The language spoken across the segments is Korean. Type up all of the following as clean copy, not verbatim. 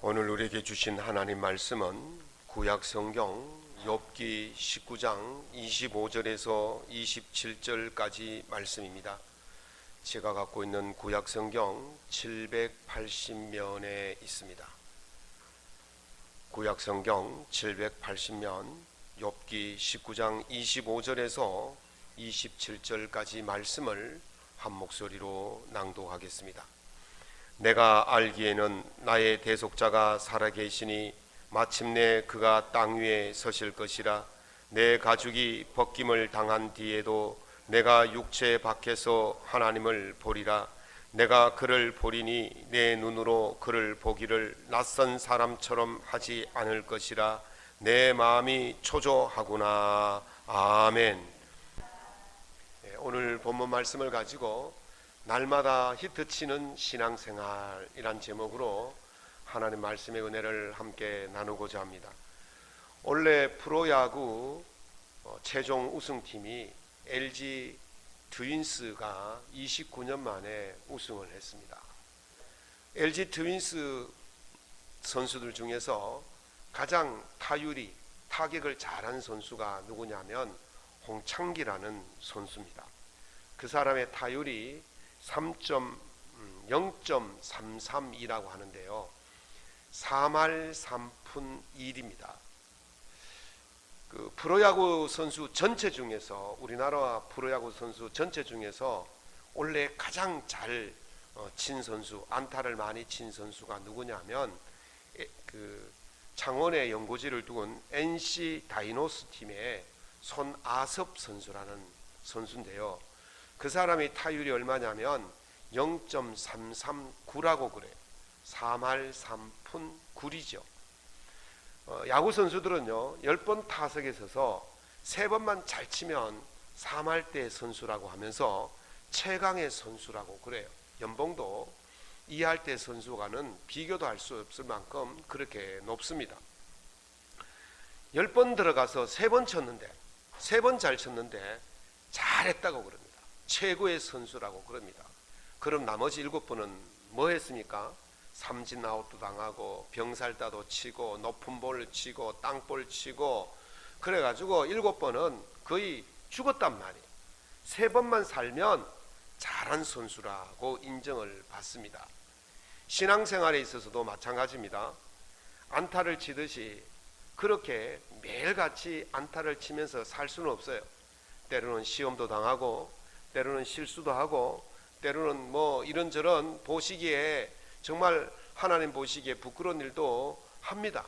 오늘 우리에게 주신 하나님 말씀은 구약성경 욥기 19장 25절에서 27절까지 말씀입니다. 제가 갖고 있는 구약성경 780면에 있습니다. 구약성경 780면 욥기 19장 25절에서 27절까지 말씀을 한 목소리로 낭독하겠습니다. 내가 알기에는 나의 대속자가 살아계시니 마침내 그가 땅 위에 서실 것이라. 내 가죽이 벗김을 당한 뒤에도 내가 육체 밖에서 하나님을 보리라. 내가 그를 보리니 내 눈으로 그를 보기를 낯선 사람처럼 하지 않을 것이라. 내 마음이 초조하구나. 아멘. 오늘 본문 말씀을 가지고 날마다 히트치는 신앙생활이란 제목으로 하나님 말씀의 은혜를 함께 나누고자 합니다. 원래 프로야구 최종 우승팀이 LG 트윈스가 29년 만에 우승을 했습니다. LG 트윈스 선수들 중에서 가장 타격을 잘하는 선수가 누구냐면 홍창기라는 선수입니다. 그 사람의 타율이 0.332라고 하는데요, 4말 3푼 1입니다. 그 프로야구 선수 전체 중에서, 우리나라 프로야구 선수 전체 중에서 원래 가장 잘 친 선수, 안타를 많이 친 선수가 누구냐면 그 창원에 연고지를 두은 NC 다이노스 팀의 손아섭 선수라는 선수인데요, 그 사람이 타율이 얼마냐면 0.339라고 그래요. 4말 3푼 9이죠. 야구 선수들은요, 10번 타석에 서서 3번만 잘 치면 4말대 선수라고 하면서 최강의 선수라고 그래요. 연봉도 2할대 선수와는 비교도 할 수 없을 만큼 그렇게 높습니다. 10번 들어가서 3번 쳤는데, 3번 잘 쳤는데 잘했다고 그럽니다. 최고의 선수라고 그럽니다. 그럼 나머지 7번은 뭐 했습니까? 삼진 아웃도 당하고 병살타도 치고 높은 볼 치고 땅볼 치고 그래가지고 7번은 거의 죽었단 말이에요. 3번만 살면 잘한 선수라고 인정을 받습니다. 신앙생활에 있어서도 마찬가지입니다. 안타를 치듯이 그렇게 매일같이 안타를 치면서 살 수는 없어요. 때로는 시험도 당하고, 때로는 실수도 하고, 때로는 뭐 이런저런 보시기에, 정말 하나님 보시기에 부끄러운 일도 합니다.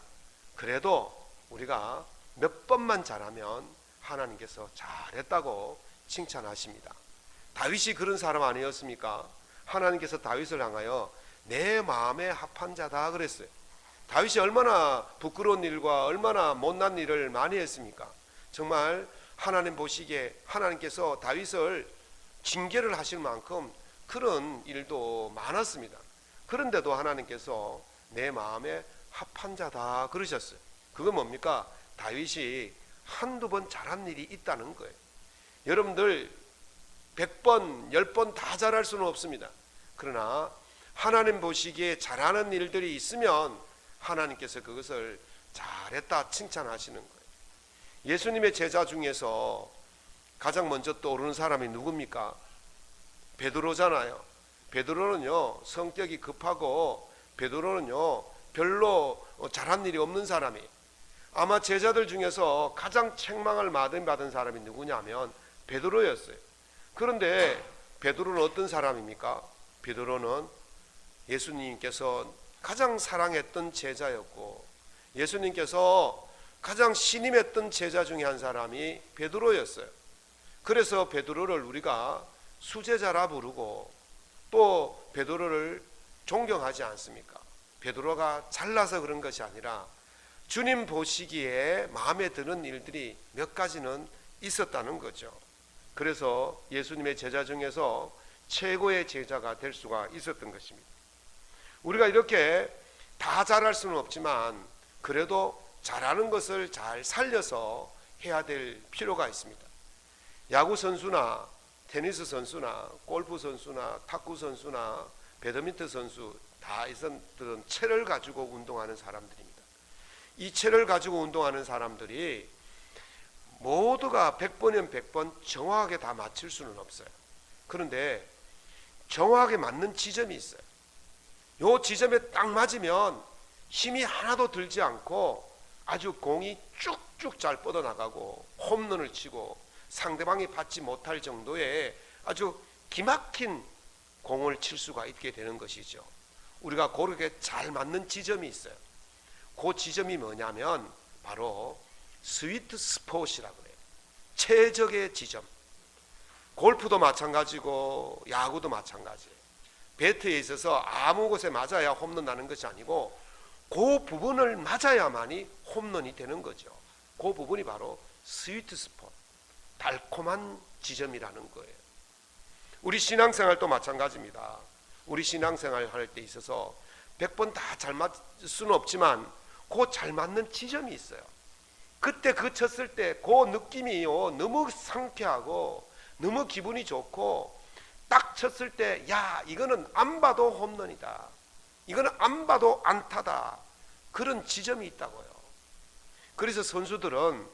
그래도 우리가 몇 번만 잘하면 하나님께서 잘했다고 칭찬하십니다. 다윗이 그런 사람 아니었습니까? 하나님께서 다윗을 향하여 내 마음에 합한 자다 그랬어요. 다윗이 얼마나 부끄러운 일과 얼마나 못난 일을 많이 했습니까? 정말 하나님 보시기에 하나님께서 다윗을 징계를 하실 만큼 그런 일도 많았습니다. 그런데도 하나님께서 내 마음에 합한 자다 그러셨어요. 그건 뭡니까? 다윗이 한두 번 잘한 일이 있다는 거예요. 여러분들 100번, 10번 다 잘할 수는 없습니다. 그러나 하나님 보시기에 잘하는 일들이 있으면 하나님께서 그것을 잘했다 칭찬하시는 거예요. 예수님의 제자 중에서 가장 먼저 떠오르는 사람이 누굽니까? 베드로잖아요. 베드로는요, 성격이 급하고 베드로는요, 별로 잘한 일이 없는 사람이, 아마 제자들 중에서 가장 책망을 많이 받은 사람이 누구냐면 베드로였어요. 그런데 베드로는 어떤 사람입니까? 베드로는 예수님께서 가장 사랑했던 제자였고, 예수님께서 가장 신임했던 제자 중에 한 사람이 베드로였어요. 그래서 베드로를 우리가 수제자라 부르고 또 베드로를 존경하지 않습니까? 베드로가 잘나서 그런 것이 아니라 주님 보시기에 마음에 드는 일들이 몇 가지는 있었다는 거죠. 그래서 예수님의 제자 중에서 최고의 제자가 될 수가 있었던 것입니다. 우리가 이렇게 다 잘할 수는 없지만 그래도 잘하는 것을 잘 살려서 해야 될 필요가 있습니다. 야구 선수나 테니스 선수나 골프 선수나 탁구 선수나 배드민턴 선수 다 이 사람들은 채를 가지고 운동하는 사람들입니다. 이 채를 가지고 운동하는 사람들이 모두가 100번이면 100번 정확하게 다 맞출 수는 없어요. 그런데 정확하게 맞는 지점이 있어요. 요 지점에 딱 맞으면 힘이 하나도 들지 않고 아주 공이 쭉쭉 잘 뻗어나가고 홈런을 치고 상대방이 받지 못할 정도의 아주 기막힌 공을 칠 수가 있게 되는 것이죠. 우리가 그렇게 잘 맞는 지점이 있어요. 그 지점이 뭐냐면 바로 스위트 스폿이라고 그래요. 최적의 지점. 골프도 마찬가지고 야구도 마찬가지예요. 배트에 있어서 아무 곳에 맞아야 홈런 나는 것이 아니고 그 부분을 맞아야만이 홈런이 되는 거죠. 그 부분이 바로 스위트 스폿, 달콤한 지점이라는 거예요. 우리 신앙생활도 마찬가지입니다. 우리 신앙생활 할 때 있어서 100번 다 잘 맞을 수는 없지만 그 잘 맞는 지점이 있어요. 그때 그 쳤을 때 그 느낌이요 너무 상쾌하고 너무 기분이 좋고 딱 쳤을 때 야 이거는 안 봐도 홈런이다, 이거는 안 봐도 안타다, 그런 지점이 있다고요. 그래서 선수들은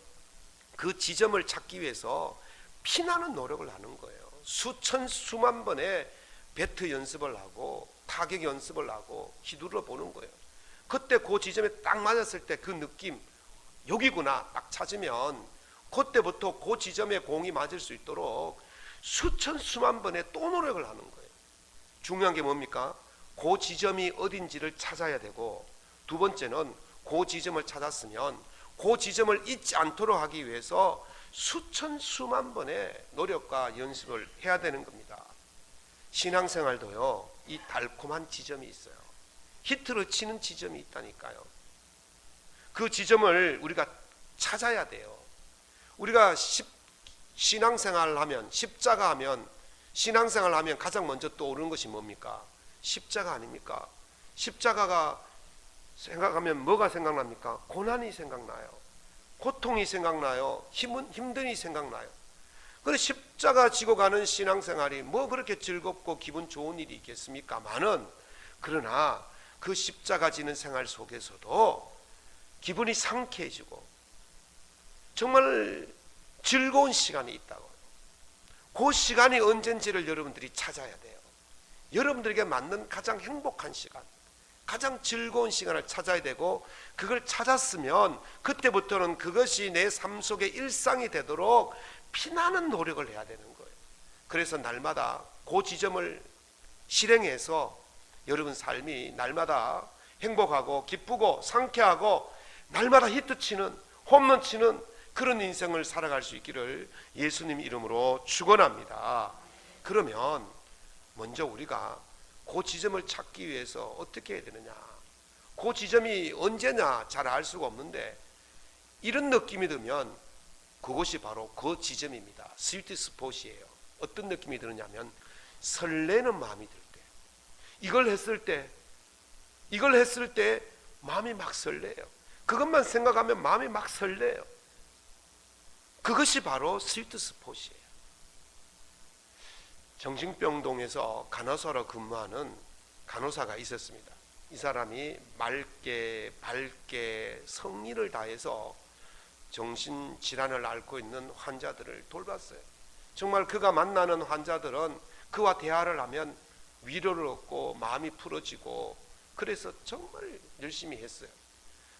그 지점을 찾기 위해서 피나는 노력을 하는 거예요. 수천 수만 번의 배트 연습을 하고 타격 연습을 하고 휘둘러 보는 거예요. 그때 그 지점에 딱 맞았을 때 그 느낌, 여기구나 딱 찾으면 그때부터 그 지점에 공이 맞을 수 있도록 수천 수만 번의 또 노력을 하는 거예요. 중요한 게 뭡니까? 그 지점이 어딘지를 찾아야 되고, 두 번째는 그 지점을 찾았으면 그 지점을 잊지 않도록 하기 위해서 수천 수만 번의 노력과 연습을 해야 되는 겁니다. 신앙생활도요 이 달콤한 지점이 있어요. 히트를 치는 지점이 있다니까요. 그 지점을 우리가 찾아야 돼요. 우리가 신앙생활을 하면, 십자가 하면, 신앙생활을 하면 가장 먼저 떠오르는 것이 뭡니까? 십자가 아닙니까? 십자가가 생각하면 뭐가 생각납니까? 고난이 생각나요. 고통이 생각나요. 힘듦이 생각나요. 그런데 십자가 지고 가는 신앙생활이 뭐 그렇게 즐겁고 기분 좋은 일이 있겠습니까? 그러나 그 십자가 지는 생활 속에서도 기분이 상쾌해지고 정말 즐거운 시간이 있다고요. 그 시간이 언젠지를 여러분들이 찾아야 돼요. 여러분들에게 맞는 가장 행복한 시간, 가장 즐거운 시간을 찾아야 되고, 그걸 찾았으면 그때부터는 그것이 내 삶 속의 일상이 되도록 피나는 노력을 해야 되는 거예요. 그래서 날마다 그 지점을 실행해서 여러분 삶이 날마다 행복하고 기쁘고 상쾌하고 날마다 히트치는, 홈런치는 그런 인생을 살아갈 수 있기를 예수님 이름으로 축원합니다. 그러면 먼저 우리가 그 지점을 찾기 위해서 어떻게 해야 되느냐? 그 지점이 언제냐 잘 알 수가 없는데, 이런 느낌이 들면 그것이 바로 그 지점입니다. 스위트 스폿이에요. 어떤 느낌이 드느냐면 설레는 마음이 들 때, 이걸 했을 때 마음이 막 설레요. 그것만 생각하면 마음이 막 설레요. 그것이 바로 스위트 스폿이에요. 정신병동에서 간호사로 근무하는 간호사가 있었습니다. 이 사람이 맑게 밝게 성의를 다해서 정신질환을 앓고 있는 환자들을 돌봤어요. 정말 그가 만나는 환자들은 그와 대화를 하면 위로를 얻고 마음이 풀어지고, 그래서 정말 열심히 했어요.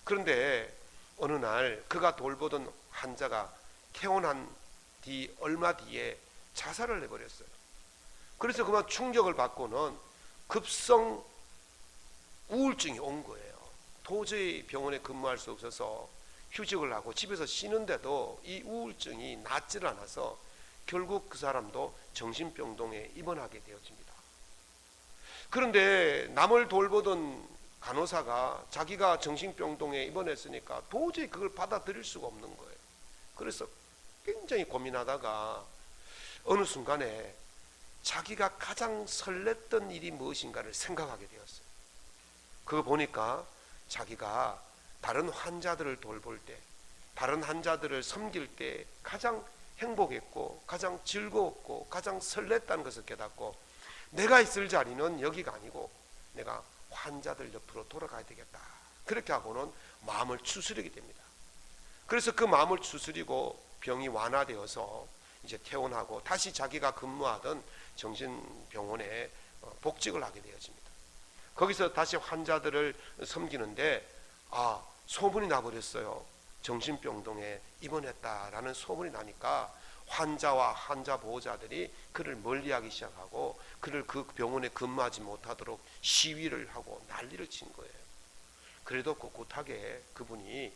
그런데 어느 날 그가 돌보던 환자가 퇴원한 뒤 얼마 뒤에 자살을 해버렸어요. 그래서 그만 충격을 받고는 급성 우울증이 온 거예요. 도저히 병원에 근무할 수 없어서 휴직을 하고 집에서 쉬는데도 이 우울증이 낫질 않아서 결국 그 사람도 정신병동에 입원하게 되어집니다. 그런데 남을 돌보던 간호사가 자기가 정신병동에 입원했으니까 도저히 그걸 받아들일 수가 없는 거예요. 그래서 굉장히 고민하다가 어느 순간에 자기가 가장 설렜던 일이 무엇인가를 생각하게 되었어요. 그거 보니까 자기가 다른 환자들을 돌볼 때, 다른 환자들을 섬길 때 가장 행복했고 가장 즐거웠고 가장 설렜다는 것을 깨닫고, 내가 있을 자리는 여기가 아니고 내가 환자들 옆으로 돌아가야 되겠다. 그렇게 하고는 마음을 추스리게 됩니다. 그래서 그 마음을 추스리고 병이 완화되어서 이제 퇴원하고 다시 자기가 근무하던 정신병원에 복직을 하게 되어집니다. 거기서 다시 환자들을 섬기는데 소문이 나버렸어요. 정신병동에 입원했다라는 소문이 나니까 환자와 환자 보호자들이 그를 멀리하기 시작하고 그를 그 병원에 근무하지 못하도록 시위를 하고 난리를 친 거예요. 그래도 꿋꿋하게 그분이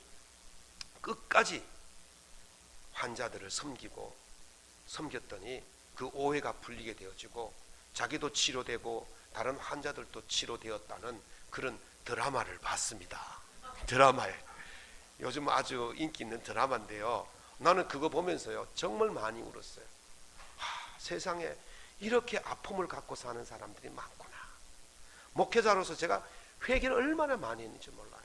끝까지 환자들을 섬겼더니 그 오해가 풀리게 되어지고 자기도 치료되고 다른 환자들도 치료되었다는 그런 드라마를 봤습니다. 드라마에 요즘 아주 인기 있는 드라마인데요. 나는 그거 보면서요 정말 많이 울었어요. 세상에 이렇게 아픔을 갖고 사는 사람들이 많구나. 목회자로서 제가 회개를 얼마나 많이 했는지 몰라요.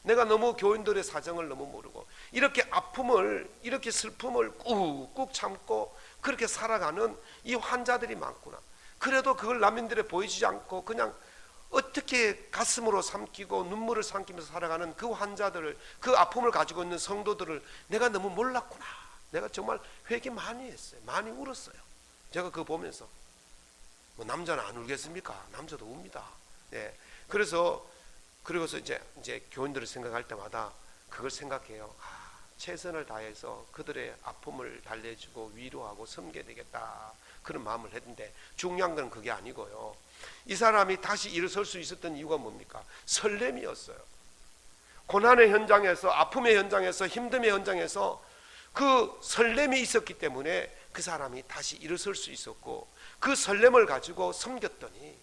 내가 너무 교인들의 사정을 너무 모르고 이렇게 아픔을, 이렇게 슬픔을 꾹꾹 참고 그렇게 살아가는 이 환자들이 많구나. 그래도 그걸 남인들에 보이지 않고 그냥 어떻게 가슴으로 삼키고 눈물을 삼키면서 살아가는 그 환자들을, 그 아픔을 가지고 있는 성도들을 내가 너무 몰랐구나. 내가 정말 회개 많이 했어요. 많이 울었어요. 제가 그거 보면서. 뭐 남자는 안 울겠습니까? 남자도 웁니다. 네. 그래서 이제 교인들을 생각할 때마다 그걸 생각해요. 최선을 다해서 그들의 아픔을 달래주고 위로하고 섬겨야 되겠다. 그런 마음을 했는데 중요한 건 그게 아니고요. 이 사람이 다시 일어설 수 있었던 이유가 뭡니까? 설렘이었어요. 고난의 현장에서, 아픔의 현장에서, 힘듦의 현장에서 그 설렘이 있었기 때문에 그 사람이 다시 일어설 수 있었고 그 설렘을 가지고 섬겼더니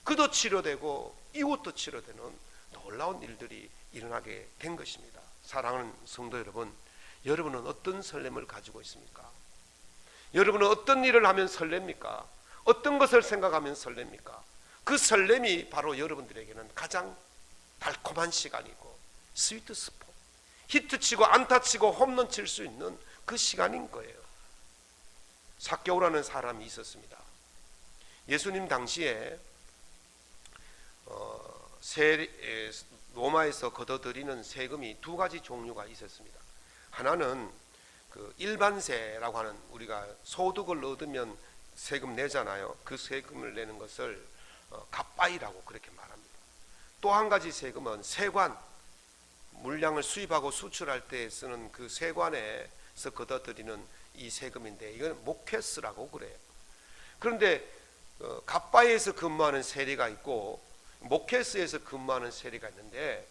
그도 치료되고 이웃도 치료되는 놀라운 일들이 일어나게 된 것입니다. 사랑하는 성도 여러분, 여러분은 어떤 설렘을 가지고 있습니까? 여러분은 어떤 일을 하면 설렙니까? 어떤 것을 생각하면 설렙니까? 그 설렘이 바로 여러분들에게는 가장 달콤한 시간이고 스위트 스포, 히트 치고 안타 치고 홈런 칠 수 있는 그 시간인 거예요. 삭개오라는 사람이 있었습니다. 예수님 당시에 로마에서 걷어들이는 세금이 두 가지 종류가 있었습니다. 하나는 그 일반세라고 하는, 우리가 소득을 얻으면 세금 내잖아요. 그 세금을 내는 것을 갑바이라고 그렇게 말합니다. 또 한 가지 세금은 세관, 물량을 수입하고 수출할 때 쓰는 그 세관에서 걷어들이는 이 세금인데 이건 모케스라고 그래요. 그런데 갑바이에서 근무하는 세리가 있고 모케스에서 근무하는 세리가 있는데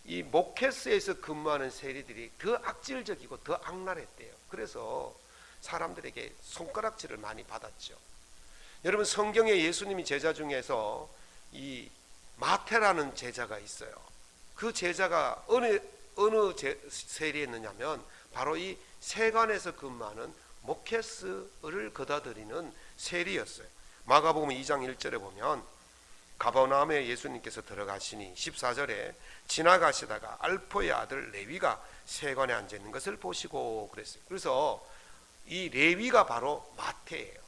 이 모케스에서 근무하는 세리들이 더 악질적이고 더 악랄했대요. 그래서 사람들에게 손가락질을 많이 받았죠. 여러분, 성경에 예수님이 제자 중에서 이 마태라는 제자가 있어요. 그 제자가 어느 세리였느냐면 바로 이 세관에서 근무하는 모케스를 걷어들이는 세리였어요. 마가복음 2장 1절에 보면 가버나움에 예수님께서 들어가시니 14절에 지나가시다가 알포의 아들 레위가 세관에 앉아 있는 것을 보시고 그랬어요. 그래서 이 레위가 바로 마태예요.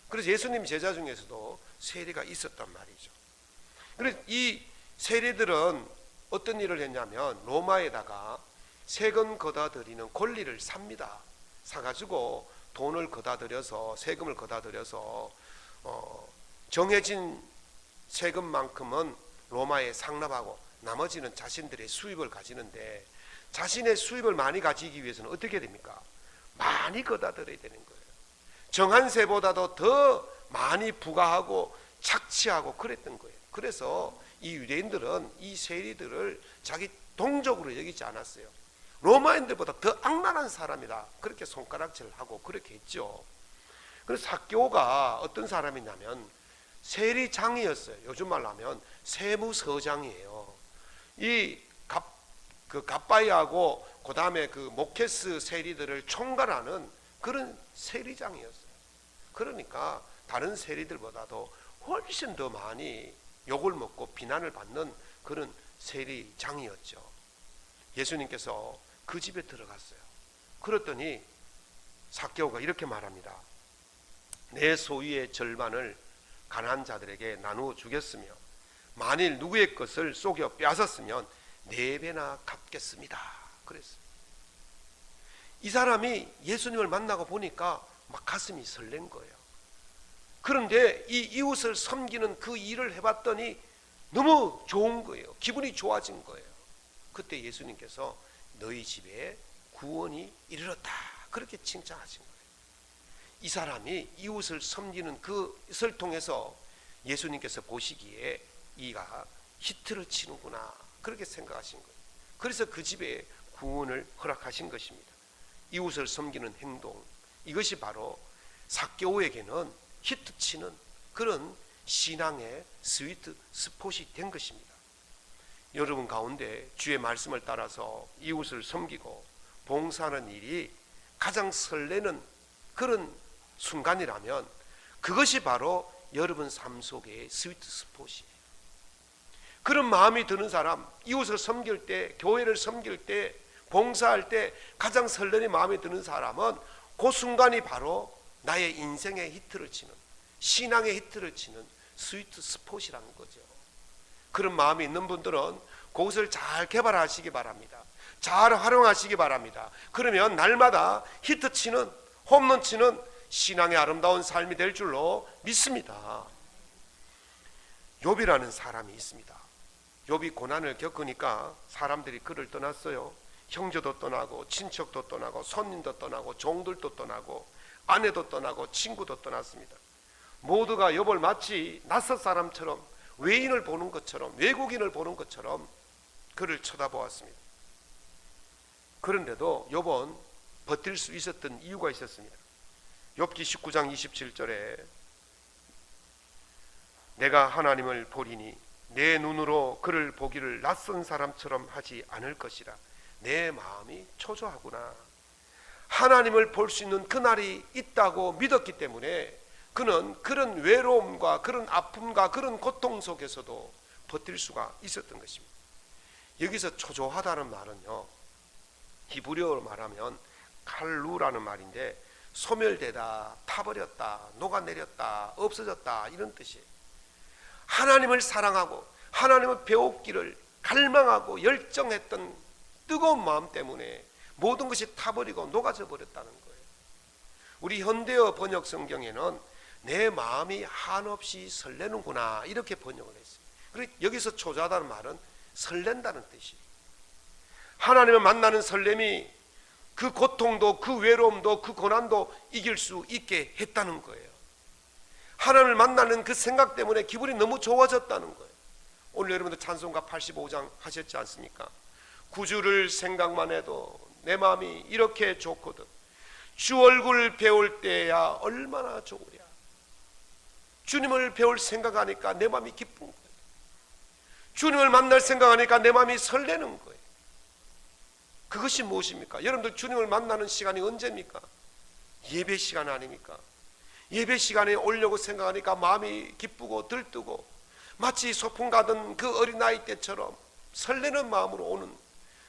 그래서 예수님 제자 중에서도 세리가 있었단 말이죠. 그래서 이 세리들은 어떤 일을 했냐면 로마에다가 세금 걷어들이는 권리를 삽니다. 사가지고 돈을 걷어들여서, 세금을 걷어들여서 정해진 세금만큼은 로마에 상납하고 나머지는 자신들의 수입을 가지는데, 자신의 수입을 많이 가지기 위해서는 어떻게 됩니까? 많이 걷어들여야 되는 거예요. 정한 세보다도 더 많이 부과하고 착취하고 그랬던 거예요. 그래서 이 유대인들은 이 세리들을 자기 동족으로 여기지 않았어요. 로마인들보다 더 악랄한 사람이다, 그렇게 손가락질을 하고 그렇게 했죠. 그래서 삭개오가 어떤 사람이냐면 세리장이었어요. 요즘 말로 하면 세무서장이에요. 이 갑바이하고 그 다음에 그 모케스 세리들을 총괄하는 그런 세리장이었어요. 그러니까 다른 세리들보다도 훨씬 더 많이 욕을 먹고 비난을 받는 그런 세리장이었죠. 예수님께서 그 집에 들어갔어요. 그랬더니 삭개오가 이렇게 말합니다. 내 소유의 절반을 가난한 자들에게 나누어 주겠으며 만일 누구의 것을 속여 빼앗았으면 4배나 갚겠습니다. 그랬어요. 이 사람이 예수님을 만나고 보니까 막 가슴이 설렌 거예요. 그런데 이 이웃을 섬기는 그 일을 해봤더니 너무 좋은 거예요. 기분이 좋아진 거예요. 그때 예수님께서 너희 집에 구원이 이르렀다, 그렇게 칭찬하신 거예요. 이 사람이 이웃을 섬기는 그것을 통해서 예수님께서 보시기에 이가 히트를 치는구나, 그렇게 생각하신 거예요. 그래서 그 집에 구원을 허락하신 것입니다. 이웃을 섬기는 행동, 이것이 바로 삭개오에게는 히트치는 그런 신앙의 스위트 스폿이 된 것입니다. 여러분 가운데 주의 말씀을 따라서 이웃을 섬기고 봉사하는 일이 가장 설레는 그런 순간이라면 그것이 바로 여러분 삶 속의 스위트 스폿이에요. 그런 마음이 드는 사람, 이웃을 섬길 때, 교회를 섬길 때, 봉사할 때 가장 설레는 마음이 드는 사람은 그 순간이 바로 나의 인생의 히트를 치는, 신앙의 히트를 치는 스위트 스폿이라는 거죠. 그런 마음이 있는 분들은 그것을 잘 개발하시기 바랍니다. 잘 활용하시기 바랍니다. 그러면 날마다 히트 치는, 홈런 치는 신앙의 아름다운 삶이 될 줄로 믿습니다. 욥이라는 사람이 있습니다. 욥이 고난을 겪으니까 사람들이 그를 떠났어요. 형제도 떠나고 친척도 떠나고 손님도 떠나고 종들도 떠나고 아내도 떠나고 친구도 떠났습니다. 모두가 욥을 마치 낯선 사람처럼, 외인을 보는 것처럼, 외국인을 보는 것처럼 그를 쳐다보았습니다. 그런데도 욥은 버틸 수 있었던 이유가 있었습니다. 욥기 19장 27절에 내가 하나님을 보리니 내 눈으로 그를 보기를 낯선 사람처럼 하지 않을 것이라. 내 마음이 초조하구나. 하나님을 볼 수 있는 그날이 있다고 믿었기 때문에 그는 그런 외로움과 그런 아픔과 그런 고통 속에서도 버틸 수가 있었던 것입니다. 여기서 초조하다는 말은요, 히브리어로 말하면 칼루라는 말인데 소멸되다, 타버렸다, 녹아내렸다, 없어졌다, 이런 뜻이에요. 하나님을 사랑하고 하나님을 배우기를 갈망하고 열정했던 뜨거운 마음 때문에 모든 것이 타버리고 녹아져 버렸다는 거예요. 우리 현대어 번역 성경에는 내 마음이 한없이 설레는구나, 이렇게 번역을 했어요. 그리고 여기서 초조하다는 말은 설렌다는 뜻이에요. 하나님을 만나는 설렘이 그 고통도, 그 외로움도, 그 고난도 이길 수 있게 했다는 거예요. 하나님을 만나는 그 생각 때문에 기분이 너무 좋아졌다는 거예요. 오늘 여러분들 찬송가 85장 하셨지 않습니까? 구주를 생각만 해도 내 마음이 이렇게 좋거든. 주 얼굴 배울 때야 얼마나 좋으랴. 주님을 배울 생각하니까 내 마음이 기쁜 거예요. 주님을 만날 생각하니까 내 마음이 설레는 거예요. 그것이 무엇입니까? 여러분들 주님을 만나는 시간이 언제입니까? 예배 시간 아닙니까? 예배 시간에 오려고 생각하니까 마음이 기쁘고 들뜨고 마치 소풍 가던 그 어린아이 때처럼 설레는 마음으로 오는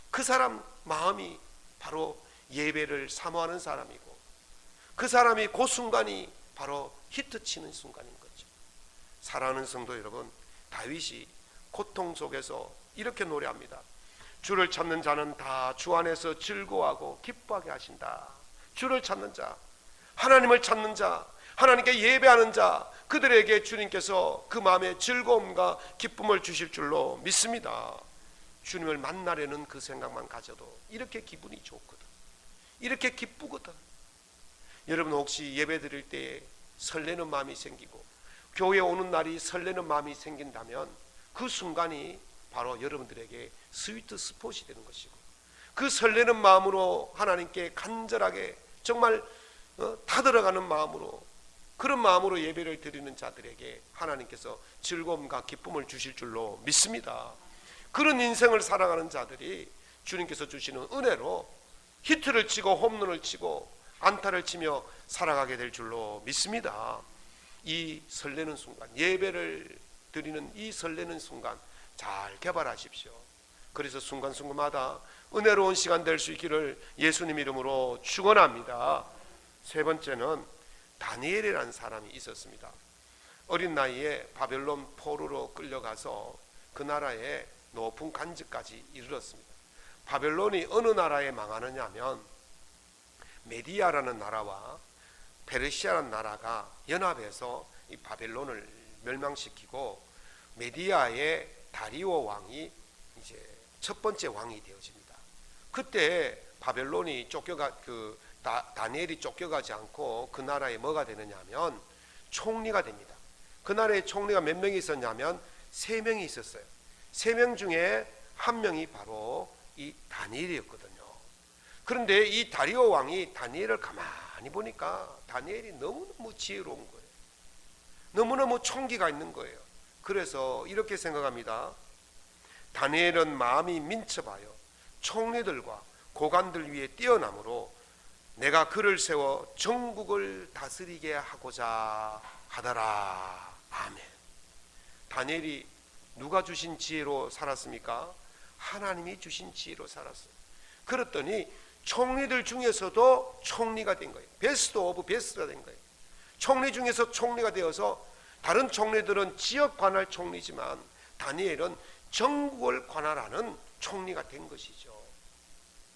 그 사람 마음이 바로 예배를 사모하는 사람이고, 그 사람이 그 순간이 바로 히트치는 순간인 거죠. 사랑하는 성도 여러분, 다윗이 고통 속에서 이렇게 노래합니다. 주를 찾는 자는 다 주 안에서 즐거워하고 기뻐하게 하신다. 주를 찾는 자, 하나님을 찾는 자, 하나님께 예배하는 자, 그들에게 주님께서 그 마음에 즐거움과 기쁨을 주실 줄로 믿습니다. 주님을 만나려는 그 생각만 가져도 이렇게 기분이 좋거든, 이렇게 기쁘거든. 여러분 혹시 예배 드릴 때 설레는 마음이 생기고 교회에 오는 날이 설레는 마음이 생긴다면 그 순간이 바로 여러분들에게 스위트 스폿이 되는 것이고, 그 설레는 마음으로 하나님께 간절하게 정말 다 들어가는 마음으로, 그런 마음으로 예배를 드리는 자들에게 하나님께서 즐거움과 기쁨을 주실 줄로 믿습니다. 그런 인생을 살아가는 자들이 주님께서 주시는 은혜로 히트를 치고 홈런을 치고 안타를 치며 살아가게 될 줄로 믿습니다. 이 설레는 순간, 예배를 드리는 이 설레는 순간 잘 개발하십시오. 그래서 순간순간마다 은혜로운 시간 될 수 있기를 예수님 이름으로 축원합니다. 세 번째는 다니엘이라는 사람이 있었습니다. 어린 나이에 바벨론 포로로 끌려가서 그 나라의 높은 관직까지 이르렀습니다. 바벨론이 어느 나라에 망하느냐 하면 메디아라는 나라와 페르시아라는 나라가 연합해서 이 바벨론을 멸망시키고 메디아의 다리오 왕이 이제 첫 번째 왕이 되어집니다. 그때 바벨론이 다니엘이 쫓겨가지 않고 그 나라에 뭐가 되느냐 하면 총리가 됩니다. 그 나라의 총리가 몇 명이 있었냐면 3명이 있었어요. 3명 중에 한 명이 바로 이 다니엘이었거든요. 그런데 이 다리오 왕이 다니엘을 가만히 보니까 다니엘이 너무너무 지혜로운 거예요. 너무너무 총기가 있는 거예요. 그래서 이렇게 생각합니다. 다니엘은 마음이 민첩하여 총리들과 고관들 위에 뛰어남으로 내가 그를 세워 전국을 다스리게 하고자 하더라. 아멘. 다니엘이 누가 주신 지혜로 살았습니까? 하나님이 주신 지혜로 살았어요. 그랬더니 총리들 중에서도 총리가 된 거예요. 베스트 오브 베스트가 된 거예요. 총리 중에서 총리가 되어서 다른 총리들은 지역 관할 총리지만 다니엘은 전국을 관할하는 총리가 된 것이죠.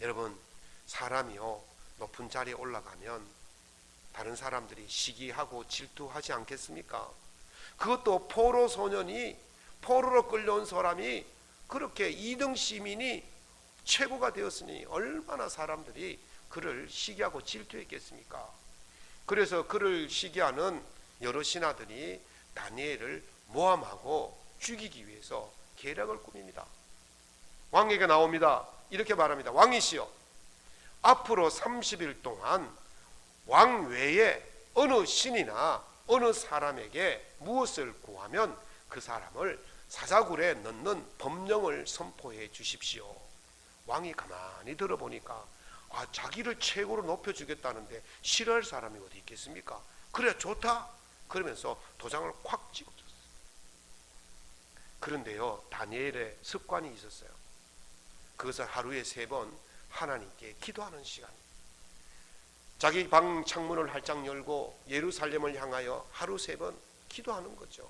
여러분, 사람이요 높은 자리에 올라가면 다른 사람들이 시기하고 질투하지 않겠습니까? 그것도 포로 소년이, 포로로 끌려온 사람이 그렇게 2등 시민이 최고가 되었으니 얼마나 사람들이 그를 시기하고 질투했겠습니까? 그래서 그를 시기하는 여러 신하들이 다니엘을 모함하고 죽이기 위해서 계략을 꾸밉니다. 왕에게 나옵니다. 이렇게 말합니다. 왕이시여, 앞으로 30일 동안 왕 외에 어느 신이나 어느 사람에게 무엇을 구하면 그 사람을 사자굴에 넣는 법령을 선포해 주십시오. 왕이 가만히 들어보니까 자기를 최고로 높여주겠다는데 싫어할 사람이 어디 있겠습니까? 그래, 좋다. 그러면서 도장을 콱 찍어줬어요. 그런데요, 다니엘의 습관이 있었어요. 그것을 하루에 3번 하나님께 기도하는 시간이에요. 자기 방 창문을 활짝 열고 예루살렘을 향하여 하루 3번 기도하는 거죠.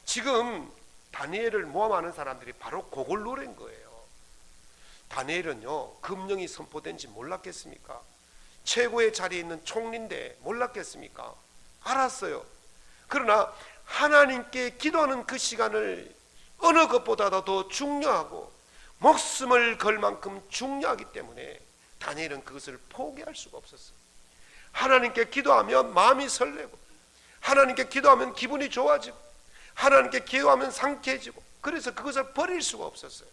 지금 다니엘을 모함하는 사람들이 바로 그걸 노린 거예요. 다니엘은요, 금령이 선포된지 몰랐겠습니까? 최고의 자리에 있는 총리인데 몰랐겠습니까? 알았어요. 그러나 하나님께 기도하는 그 시간을 어느 것보다도 더 중요하고 목숨을 걸 만큼 중요하기 때문에 다니엘은 그것을 포기할 수가 없었어요. 하나님께 기도하면 마음이 설레고, 하나님께 기도하면 기분이 좋아지고, 하나님께 기도하면 상쾌해지고, 그래서 그것을 버릴 수가 없었어요.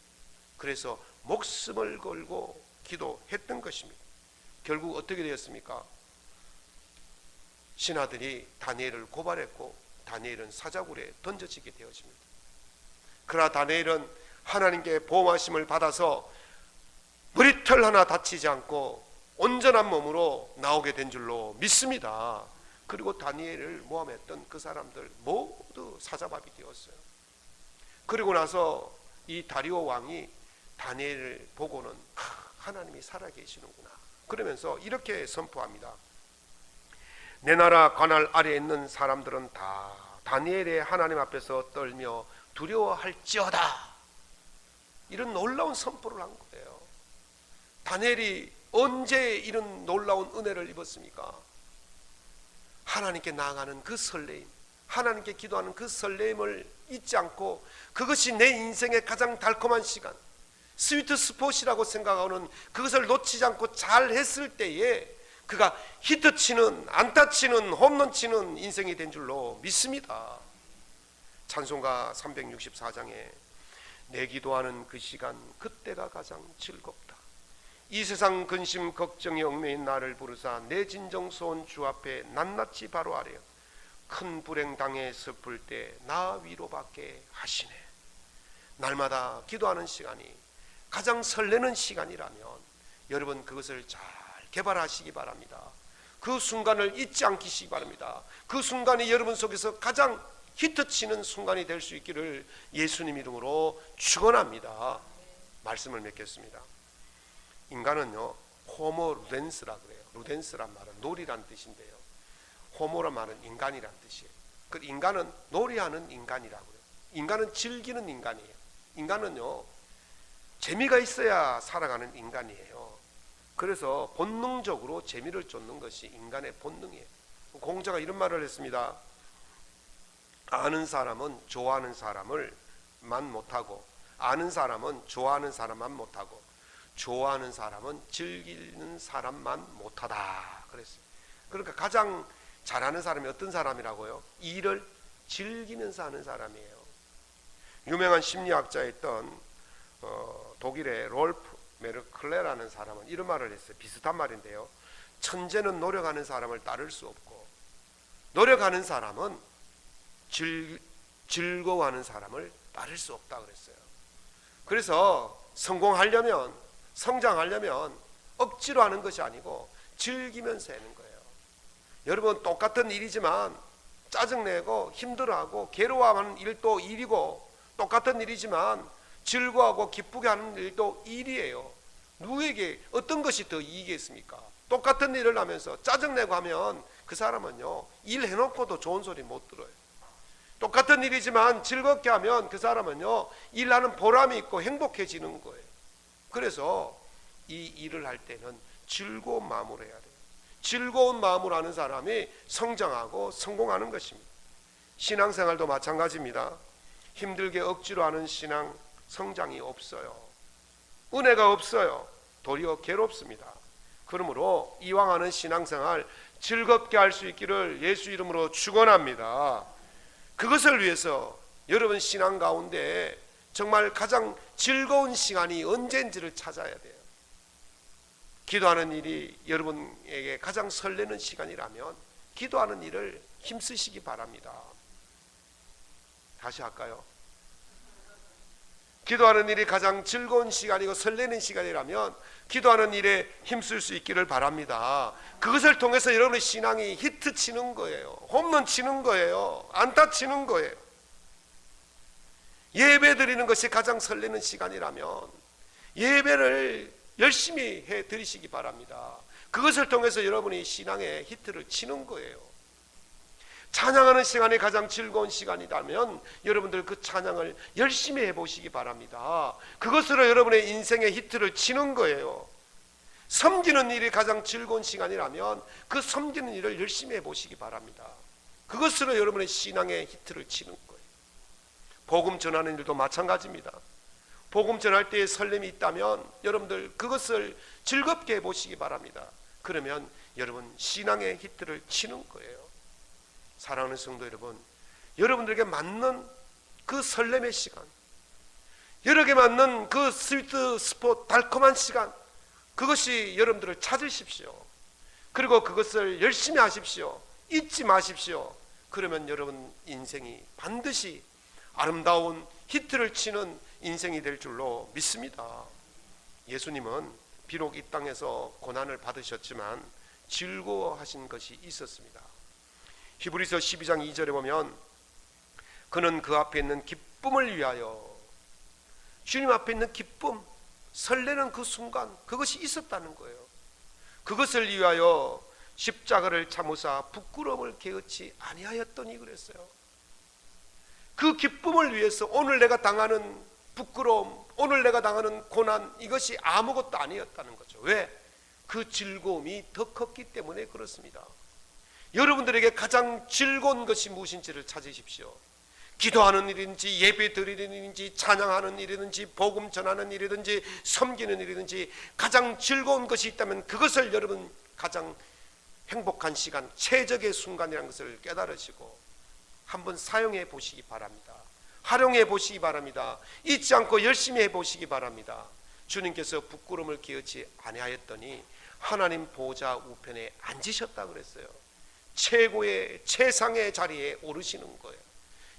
그래서 목숨을 걸고 기도했던 것입니다. 결국 어떻게 되었습니까? 신하들이 다니엘을 고발했고 다니엘은 사자굴에 던져지게 되어집니다. 그러나 다니엘은 하나님께 보호하심을 받아서 머리털 하나 다치지 않고 온전한 몸으로 나오게 된 줄로 믿습니다. 그리고 다니엘을 모함했던 그 사람들 모두 사자밥이 되었어요. 그리고 나서 이 다리오 왕이 다니엘을 보고는 하나님이 살아계시는구나 그러면서 이렇게 선포합니다. 내 나라 관할 아래에 있는 사람들은 다 다니엘의 하나님 앞에서 떨며 두려워할지어다. 이런 놀라운 선포를 한 거예요. 다니엘이 언제 이런 놀라운 은혜를 입었습니까? 하나님께 나아가는 그 설레임, 하나님께 기도하는 그 설레임을 잊지 않고 그것이 내 인생의 가장 달콤한 시간, 스위트 스폿이라고 생각하는 그것을 놓치지 않고 잘 했을 때에 그가 히트치는, 안타치는, 홈런치는 인생이 된 줄로 믿습니다. 찬송가 364장에 내 기도하는 그 시간, 그때가 가장 즐겁다. 이 세상 근심 걱정에 얽매인 나를 부르사 내 진정 소원 주 앞에 낱낱이 바로 아래요. 큰 불행 당해 슬플 때 나 위로받게 하시네. 날마다 기도하는 시간이 가장 설레는 시간이라면 여러분 그것을 잘 개발하시기 바랍니다. 그 순간을 잊지 않기시기 바랍니다. 그 순간이 여러분 속에서 가장 히트치는 순간이 될 수 있기를 예수님 이름으로 축원합니다. 말씀을 맺겠습니다. 인간은요, 호모 루덴스라 그래요. 루덴스란 말은 놀이란 뜻인데요, 호모란 말은 인간이란 뜻이에요. 그 인간은 놀이하는 인간이라고요. 인간은 즐기는 인간이에요. 인간은요, 재미가 있어야 살아가는 인간이에요. 그래서 본능적으로 재미를 쫓는 것이 인간의 본능이에요. 공자가 이런 말을 했습니다. 아는 사람은 좋아하는 사람을 만 못하고, 아는 사람은 좋아하는 사람만 못하고, 좋아하는 사람은 즐기는 사람만 못하다 그랬어요. 그러니까 가장 잘하는 사람이 어떤 사람이라고요? 일을 즐기면서 하는 사람이에요. 유명한 심리학자였던 독일의 롤프 메르클레라는 사람은 이런 말을 했어요. 비슷한 말인데요. 천재는 노력하는 사람을 따를 수 없고, 노력하는 사람은 즐거워하는 사람을 따를 수 없다 그랬어요. 그래서 성공하려면, 성장하려면 억지로 하는 것이 아니고 즐기면서 하는 거예요. 여러분, 똑같은 일이지만 짜증내고 힘들어하고 괴로워하는 일도 일이고, 똑같은 일이지만 즐거워하고 기쁘게 하는 일도 일이에요. 누구에게 어떤 것이 더 이익이겠습니까? 똑같은 일을 하면서 짜증내고 하면 그 사람은요, 일해놓고도 좋은 소리 못 들어요. 똑같은 일이지만 즐겁게 하면 그 사람은요, 일하는 보람이 있고 행복해지는 거예요. 그래서 이 일을 할 때는 즐거운 마음으로 해야 돼요. 즐거운 마음으로 하는 사람이 성장하고 성공하는 것입니다. 신앙생활도 마찬가지입니다. 힘들게 억지로 하는 신앙 성장이 없어요. 은혜가 없어요. 도리어 괴롭습니다. 그러므로 이왕 하는 신앙생활 즐겁게 할 수 있기를 예수 이름으로 축원합니다. 그것을 위해서 여러분 신앙 가운데 정말 가장 즐거운 시간이 언제인지를 찾아야 돼요. 기도하는 일이 여러분에게 가장 설레는 시간이라면 기도하는 일을 힘쓰시기 바랍니다. 다시 할까요? 기도하는 일이 가장 즐거운 시간이고 설레는 시간이라면 기도하는 일에 힘쓸 수 있기를 바랍니다. 그것을 통해서 여러분의 신앙이 히트 치는 거예요. 홈런 치는 거예요. 안타 치는 거예요. 예배 드리는 것이 가장 설레는 시간이라면 예배를 열심히 해 드리시기 바랍니다. 그것을 통해서 여러분이 신앙의 히트를 치는 거예요. 찬양하는 시간이 가장 즐거운 시간이라면 여러분들 그 찬양을 열심히 해보시기 바랍니다. 그것으로 여러분의 인생의 히트를 치는 거예요. 섬기는 일이 가장 즐거운 시간이라면 그 섬기는 일을 열심히 해보시기 바랍니다. 그것으로 여러분의 신앙의 히트를 치는 거예요. 복음 전하는 일도 마찬가지입니다. 복음 전할 때의 설렘이 있다면 여러분들 그것을 즐겁게 해보시기 바랍니다. 그러면 여러분 신앙의 히트를 치는 거예요. 사랑하는 성도 여러분, 여러분들에게 맞는 그 설렘의 시간, 여러분에게 맞는 그 스위트 스포트 달콤한 시간, 그것이 여러분들을 찾으십시오. 그리고 그것을 열심히 하십시오. 잊지 마십시오. 그러면 여러분 인생이 반드시 아름다운 히트를 치는 인생이 될 줄로 믿습니다. 예수님은 비록 이 땅에서 고난을 받으셨지만 즐거워하신 것이 있었습니다. 히브리서 12장 2절에 보면 그는 그 앞에 있는 기쁨을 위하여, 주님 앞에 있는 기쁨, 설레는 그 순간, 그것이 있었다는 거예요. 그것을 위하여 십자가를 참으사 부끄러움을 개의치 아니하였더니 그랬어요. 그 기쁨을 위해서 오늘 내가 당하는 부끄러움, 오늘 내가 당하는 고난, 이것이 아무것도 아니었다는 거죠. 왜? 그 즐거움이 더 컸기 때문에 그렇습니다. 여러분들에게 가장 즐거운 것이 무엇인지를 찾으십시오. 기도하는 일이든지 예배 드리는 일이든지 찬양하는 일이든지 복음 전하는 일이든지 섬기는 일이든지 가장 즐거운 것이 있다면 그것을 여러분 가장 행복한 시간, 최적의 순간이라는 것을 깨달으시고 한번 사용해 보시기 바랍니다. 활용해 보시기 바랍니다. 잊지 않고 열심히 해 보시기 바랍니다. 주님께서 부끄러움을 기어치 아니하였더니 하나님 보좌 우편에 앉으셨다 그랬어요. 최고의 최상의 자리에 오르시는 거예요.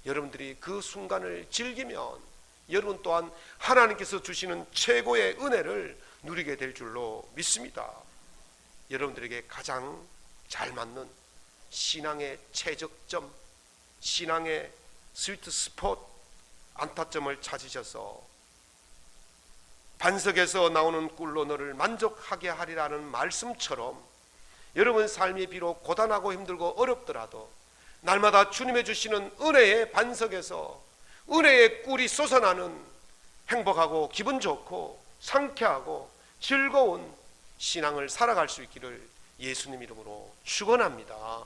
여러분들이 그 순간을 즐기면 여러분 또한 하나님께서 주시는 최고의 은혜를 누리게 될 줄로 믿습니다. 여러분들에게 가장 잘 맞는 신앙의 최적점, 신앙의 스위트 스포트, 안타점을 찾으셔서 반석에서 나오는 꿀로 너를 만족하게 하리라는 말씀처럼 여러분 삶이 비록 고단하고 힘들고 어렵더라도 날마다 주님의 주시는 은혜의 반석에서 은혜의 꿀이 솟아나는 행복하고 기분 좋고 상쾌하고 즐거운 신앙을 살아갈 수 있기를 예수님 이름으로 축원합니다.